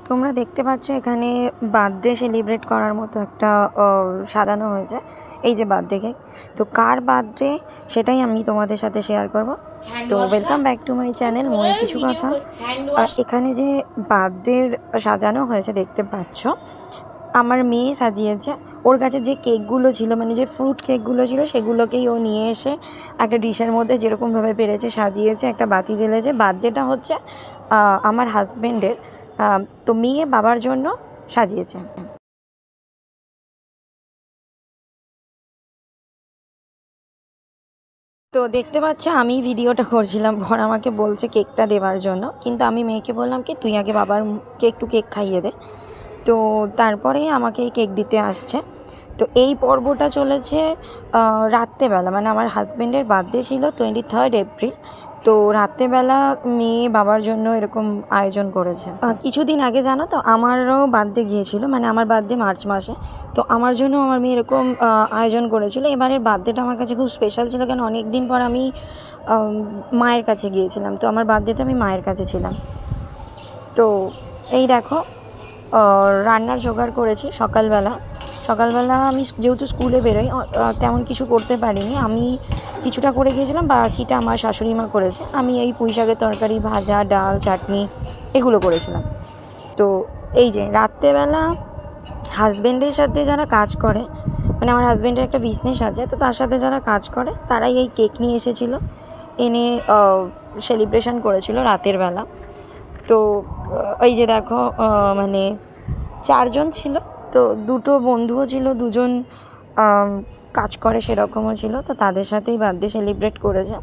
তোমরা দেখতে পাচ্ছ এখানে বার্থডে সেলিব্রেট করার মতো একটা সাজানো হয়েছে। এই যে বার্থডে কেক, তো কার বার্থডে সেটাই আমি তোমাদের সাথে শেয়ার করব। তো welcome back to my channel ময়ের কিছু কথা। এখানে যে বার্থডে সাজানো হয়েছে দেখতে পাচ্ছ, আমার মেয়ে সাজিয়েছে। ওর কাছে যে কেকগুলো ছিল, মানে যে ফ্রুট কেকগুলো ছিল, সেগুলোকেই ও নিয়ে এসে একটা ডিশের মধ্যে যেরকমভাবে পেরেছে সাজিয়েছে, একটা বাতি জ্বেলেছে। বার্থডেটা হচ্ছে আমার হাজব্যান্ডের, তো মেয়ে বাবার জন্য সাজিয়েছে। তো দেখতে পাচ্ছ আমি ভিডিওটা করছিলাম, বর আমাকে বলছে কেকটা দেওয়ার জন্য, কিন্তু আমি মেয়েকে বললাম কি তুই আগে বাবারকে একটু কেক খাইয়ে দে। তো তারপরেই আমাকে কেক দিতে আসছে। তো এই পর্বটা চলেছে রাত্রেবেলা, মানে আমার হাজব্যান্ডের বার্থডে ছিল 23 এপ্রিল। তো রাত্রেবেলা মেয়ে বাবার জন্য এরকম আয়োজন করেছে। কিছুদিন আগে জানো তো আমারও বার্থডে গিয়েছিল, মানে আমার বার্থডে মার্চ মাসে। তো আমার জন্য আমার মেয়ে এরকম আয়োজন করেছিল। এবারের বার্থডেটা আমার কাছে খুব স্পেশাল ছিল, কেন অনেক দিন পর আমি মায়ের কাছে গিয়েছিলাম। তো আমার বার্থডেতে আমি মায়ের কাছে ছিলাম। তো এই দেখো রান্নার জোগাড় করেছি। সকালবেলা আমি যেহেতু স্কুলে বেরোই, তেমন কিছু করতে পারিনি। আমি কিছুটা করে গিয়েছিলাম, বাকিটা আমার শাশুড়ি মা করেছে। আমি এই পুঁই শাকের তরকারি, ভাজা, ডাল, চাটনি এগুলো করেছিলাম। তো এই যে রাত্রেবেলা হাজব্যান্ডের সাথে যারা কাজ করে, মানে আমার হাজব্যান্ডের একটা বিজনেস আছে, তো তার সাথে যারা কাজ করে তারাই এই কেক নিয়ে এসেছিলো, এনে সেলিব্রেশন করেছিল রাতের বেলা। তো এই যে দেখো মানে 4জন ছিল। তো দুটো বন্ধুও ছিল, দুজন কাজ করে সেরকমও ছিল। তো তাদের সাথেই বার্থডে সেলিব্রেট করেছে।